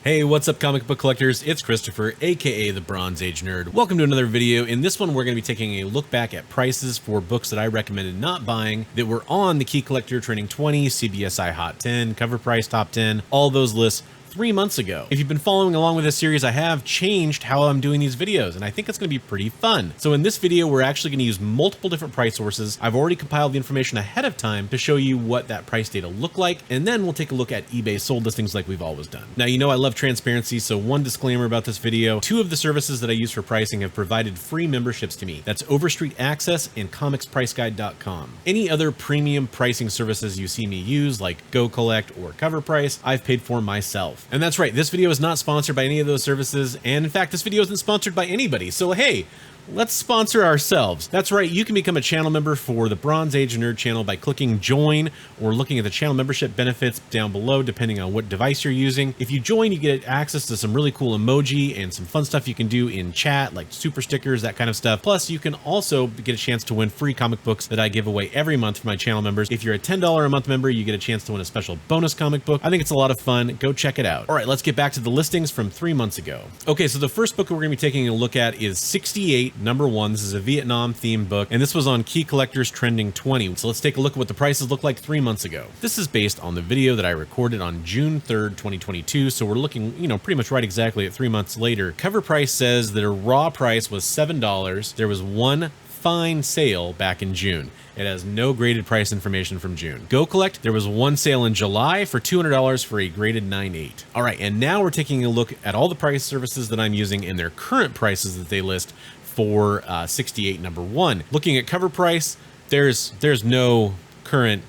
Hey, what's up comic book collectors? It's Christopher, aka the Bronze Age Nerd. Welcome to another video. In this one, we're going to be taking a look back at prices for books that I recommended not buying that were on the Key Collector Trending 20, CBSI Hot 10, COVRPRICE Top 10, all those lists 3 months ago. If you've been following along with this series, I have changed how I'm doing these videos, and I think it's going to be pretty fun. So in this video, we're actually going to use multiple different price sources. I've already compiled the information ahead of time to show you what that price data looked like, and then we'll take a look at eBay sold listings like we've always done. Now, you know I love transparency, so one disclaimer about this video. 2 of the services that I use for pricing have provided free memberships to me. That's Overstreet Access and comicspriceguide.com. Any other premium pricing services you see me use, like Go Collect or COVRPRICE, I've paid for myself. And that's right, this video is not sponsored by any of those services, and in fact, this video isn't sponsored by anybody, so hey, let's sponsor ourselves. That's right, you can become a channel member for the Bronze Age Nerd channel by clicking join or looking at the channel membership benefits down below depending on what device you're using. If you join, you get access to some really cool emoji and some fun stuff you can do in chat, like super stickers, that kind of stuff. Plus, you can also get a chance to win free comic books that I give away every month for my channel members. If you're a $10 a month member, you get a chance to win a special bonus comic book. I think it's a lot of fun. Go check it out. All right, let's get back to the listings from 3 months ago. Okay, so the first book we're going to be taking a look at is 68 #1. This is a Vietnam themed book, and this was on Key Collectors Trending 20. So let's take a look at what the prices looked like 3 months ago. This is based on the video that I recorded on June 3rd, 2022. So we're looking, pretty much right exactly at 3 months later. COVRPRICE says that a raw price was $7. There was one fine sale back in June. It has no graded price information from June. Go Collect, there was one sale in July for $200 for a graded 9.8. All right, and now we're taking a look at all the price services that I'm using and their current prices that they list for 68 #1. Looking at COVRPRICE, there's no current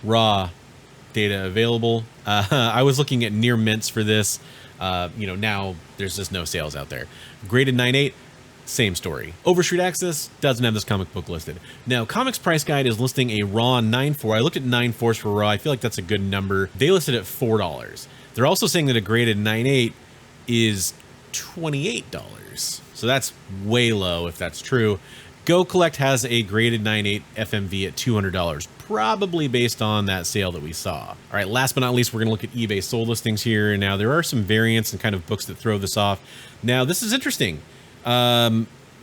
raw data available. I was looking at near mints for this. Now there's just no sales out there. Graded 9.8. Same story. Overstreet Access doesn't have this comic book listed. Now, Comics Price Guide is listing a raw 9.4. I looked at 9.4s for raw. I feel like that's a good number. They listed at $4. They're also saying that a graded 9.8 is $28. So that's way low if that's true. Go Collect has a graded 9.8 FMV at $200, probably based on that sale that we saw. All right, last but not least, we're going to look at eBay sold listings here. Now, there are some variants and kind of books that throw this off. Now, this is interesting.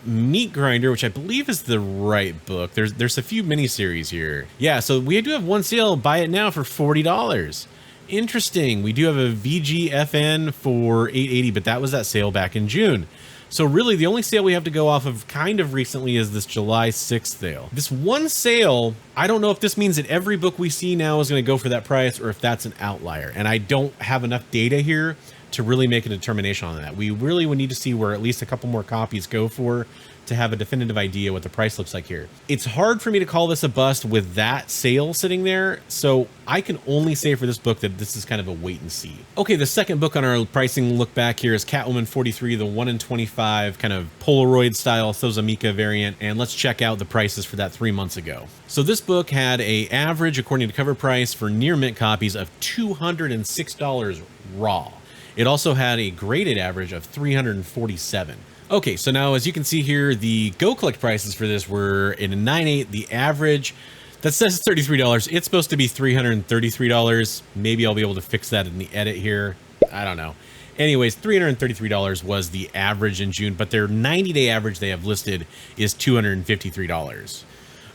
Meat Grinder, which I believe is the right book. There's a few miniseries here. Yeah, so we do have one sale. Buy it now for $40. Interesting. We do have a VGFN for $8.80, but that was that sale back in June. So really, the only sale we have to go off of kind of recently is this July 6th sale. This one sale, I don't know if this means that every book we see now is going to go for that price or if that's an outlier. And I don't have enough data here to really make a determination on that. We really would need to see where at least a couple more copies go for to have a definitive idea what the price looks like here. It's hard for me to call this a bust with that sale sitting there, so I can only say for this book that this is kind of a wait and see. Okay, the second book on our pricing look back here is Catwoman 43, the 1 in 25 kind of Polaroid style Sozamika variant, and let's check out the prices for that 3 months ago. So this book had a average, according to COVRPRICE, for near mint copies of $206 raw. It also had a graded average of $347. Okay, so now as you can see here, the Go Collect prices for this were in a 9.8. The average, that says $33. It's supposed to be $333. Maybe I'll be able to fix that in the edit here. I don't know. Anyways, $333 was the average in June, but their 90-day average they have listed is $253.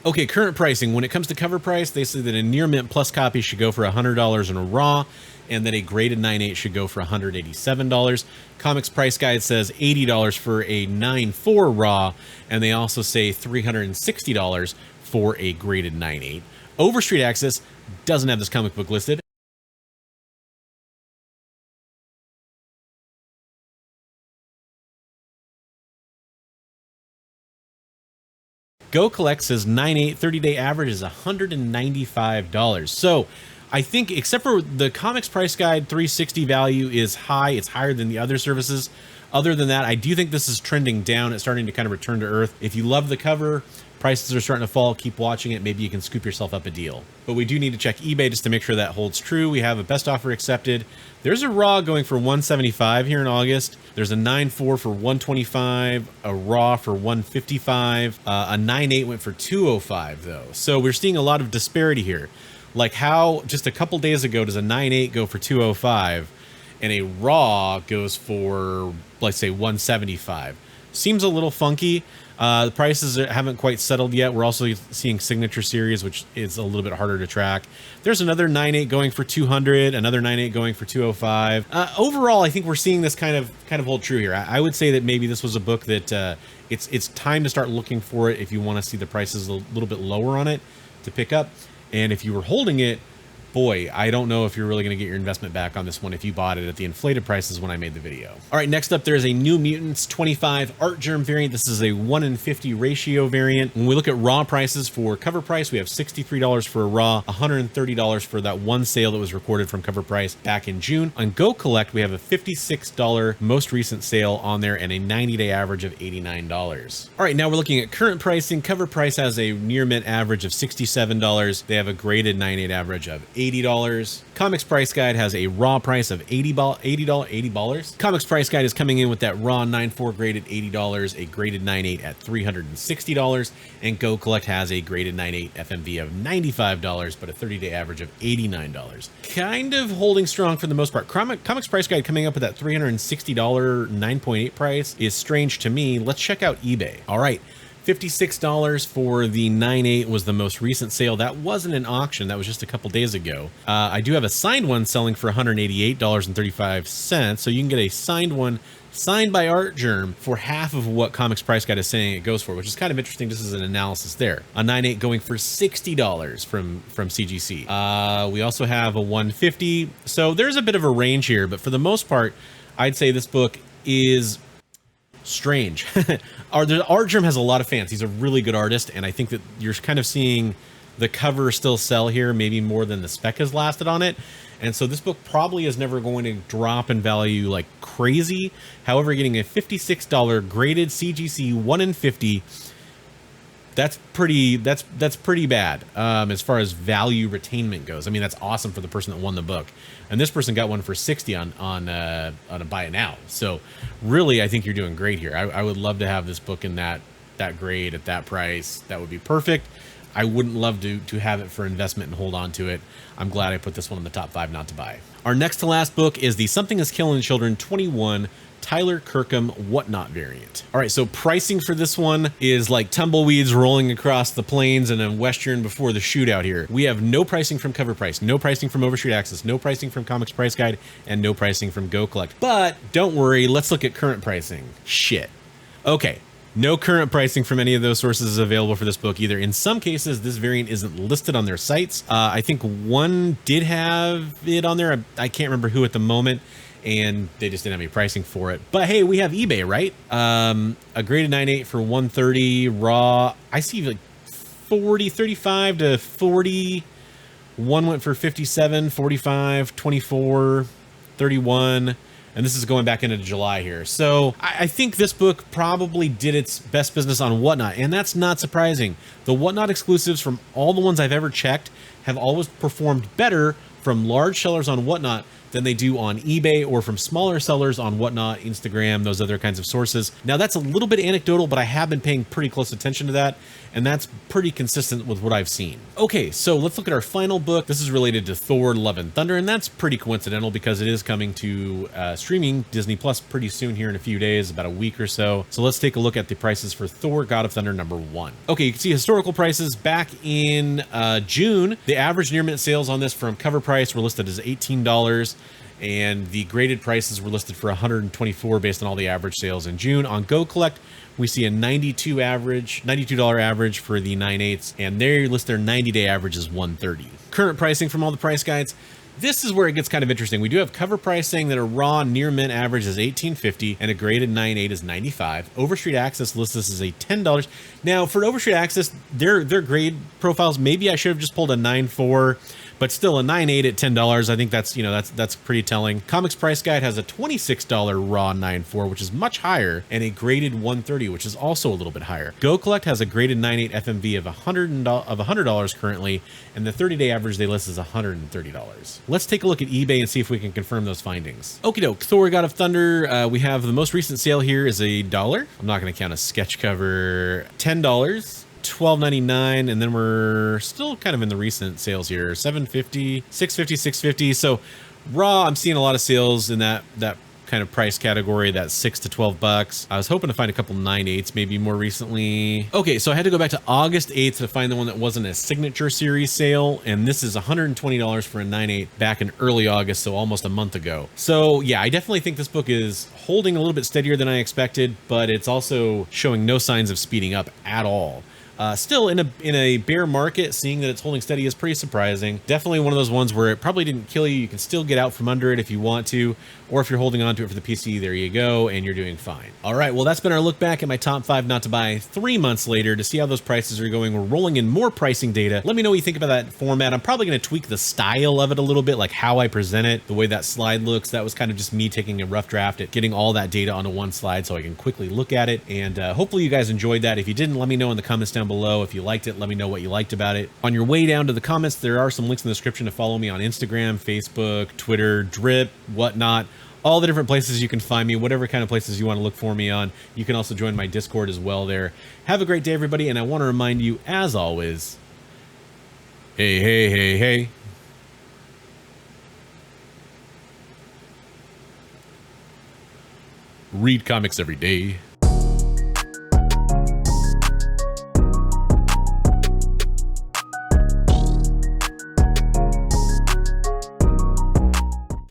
Okay, current pricing. When it comes to COVRPRICE, they say that a near mint plus copy should go for $100 in a raw, and that a graded 9.8 should go for $187. Comics Price Guide says $80 for a 9.4 raw, and they also say $360 for a graded 9.8. Overstreet Access doesn't have this comic book listed. Go Collect says 9.8, 30-day average is $195. So I think, except for the Comics Price Guide 360 value is high, it's higher than the other services. Other than that, I do think this is trending down. It's starting to kind of return to earth. If you love the cover, prices are starting to fall, keep watching it. Maybe you can scoop yourself up a deal. But we do need to check eBay just to make sure that holds true. We have a best offer accepted. There's a raw going for $175 here in August. There's a 9.4 for $125, a raw for $155. A 9.8 went for $205 though. So we're seeing a lot of disparity here. Like how just a couple days ago does a 9.8 go for $205, and a raw goes for, let's say, $175. Seems a little funky. The prices haven't quite settled yet. We're also seeing signature series, which is a little bit harder to track. There's another 9.8 going for $200, another 9.8 going for $205. Overall, I think we're seeing this kind of hold true here. I would say that maybe this was a book that it's time to start looking for it if you want to see the prices a little bit lower on it to pick up. And if you were holding it, boy, I don't know if you're really going to get your investment back on this one if you bought it at the inflated prices when I made the video. All right, next up, there's a New Mutants 25 Art Germ variant. This is a 1-in-50 ratio variant. When we look at raw prices for Cover Price, we have $63 for a raw, $130 for that one sale that was recorded from Cover Price back in June. On Go Collect, we have a $56 most recent sale on there and a 90-day average of $89. All right, now we're looking at current pricing. Cover Price has a near mint average of $67. They have a graded 9.8 average of $80. Comics Price Guide has a raw price of $80. Comics Price Guide is coming in with that raw 9.4 graded $80, a graded 9.8 at $360, and Go Collect has a graded 9.8 FMV of $95, but a 30-day average of $89. Kind of holding strong for the most part. Comics Price Guide coming up with that $360 9.8 price is strange to me. Let's check out eBay. All right. $56 for the 9.8 was the most recent sale. That wasn't an auction. That was just a couple days ago. I do have a signed one selling for $188.35. So you can get a signed one signed by Art Germ for half of what Comics Price Guide is saying it goes for, which is kind of interesting. This is an analysis there. A 9.8 going for $60 from CGC. We also have a 150. So there's a bit of a range here, but for the most part, I'd say this book is strange. Art Germ has a lot of fans. He's a really good artist, and I think that you're kind of seeing the cover still sell here, maybe more than the spec has lasted on it. And so this book probably is never going to drop in value like crazy. However, getting a $56 graded CGC 1-in-50, that's pretty bad as far as value retainment goes. I mean, that's awesome for the person that won the book, and this person got one for $60 on a buy it now. So really, I think you're doing great here. I would love to have this book in that grade at that price. That would be perfect. I wouldn't love to have it for investment and hold on to it. I'm glad I put this one in the top 5 not to buy. Our next to last book is the Something is Killing Children 21 Tyler Kirkham Whatnot variant. All right, so pricing for this one is like tumbleweeds rolling across the plains in a western before the shootout here. We have no pricing from Cover Price, no pricing from Overstreet Access, no pricing from Comics Price Guide, and no pricing from Go Collect. But don't worry, let's look at current pricing. Shit. Okay. No current pricing from any of those sources is available for this book either. In some cases, this variant isn't listed on their sites. I think one did have it on there. I can't remember who at the moment, and they just didn't have any pricing for it. But hey, we have eBay, right? A graded 9.8 for $130 raw. I see like 35 to 40. One went for 57, 45, 24, 31. And this is going back into July here. So I think this book probably did its best business on Whatnot, and that's not surprising. The Whatnot exclusives from all the ones I've ever checked have always performed better from large sellers on Whatnot than they do on eBay or from smaller sellers on Whatnot, Instagram, those other kinds of sources. Now that's a little bit anecdotal, but I have been paying pretty close attention to that, and that's pretty consistent with what I've seen. Okay, so let's look at our final book. This is related to Thor Love and Thunder, and that's pretty coincidental because it is coming to streaming Disney Plus pretty soon here in a few days, about a week or so. So let's take a look at the prices for Thor God of Thunder #1. Okay, you can see historical prices back in June. The average near mint sales on this from Cover Price were listed as $18. And the graded prices were listed for $124 based on all the average sales in June. On Go Collect, we see a $92 average for the 9.8s, and they list their 90-day average as $130. Current pricing from all the price guides. This is where it gets kind of interesting. We do have Cover Price saying that a raw near mint average is $18.50 and a graded 9.8 is $95. Overstreet Access lists this as a $10. Now for Overstreet Access, their grade profiles, maybe I should have just pulled a 9.4. But still, a 9.8 at $10, I think that's pretty telling. Comics Price Guide has a $26 raw 9.4, which is much higher, and a graded 130, which is also a little bit higher. Go Collect has a graded 9.8 FMV of $100 currently, and the 30-day average they list is $130. Let's take a look at eBay and see if we can confirm those findings. Okie doke, Thor God of Thunder. We have the most recent sale here is $1. I'm not going to count a sketch cover. $10. $12.99, and then we're still kind of in the recent sales here. $7.50, $6.50, $6.50. So Raw, I'm seeing a lot of sales in that kind of price category, that $6 to $12. I was hoping to find a couple 9/8 maybe more recently. Okay, so I had to go back to August 8th to find the one that wasn't a signature series sale, and this is $120 for a 9/8 back in early August, so almost a month ago. So yeah, I definitely think this book is holding a little bit steadier than I expected, but it's also showing no signs of speeding up at all. Still in a bear market, seeing that it's holding steady is pretty surprising. Definitely one of those ones where it probably didn't kill you. You can still get out from under it if you want to, or if you're holding on to it for the PC, there you go, and you're doing fine. All right, well, that's been our look back at my top 5 not to buy 3 months later to see how those prices are going. We're rolling in more pricing data. Let me know what you think about that format. I'm probably going to tweak the style of it a little bit, like how I present it, the way that slide looks. That was kind of just me taking a rough draft at getting all that data onto one slide so I can quickly look at it. And hopefully you guys enjoyed that. If you didn't, let me know in the comments down below. If you liked it, let me know what you liked about it. On your way down to the comments, there are some links in the description to follow me on Instagram, Facebook, Twitter, Drip, whatnot. All the different places you can find me, whatever kind of places you want to look for me on. You can also join my Discord as well there. Have a great day, everybody, and I want to remind you, as always, hey, hey, hey, hey. Read comics every day.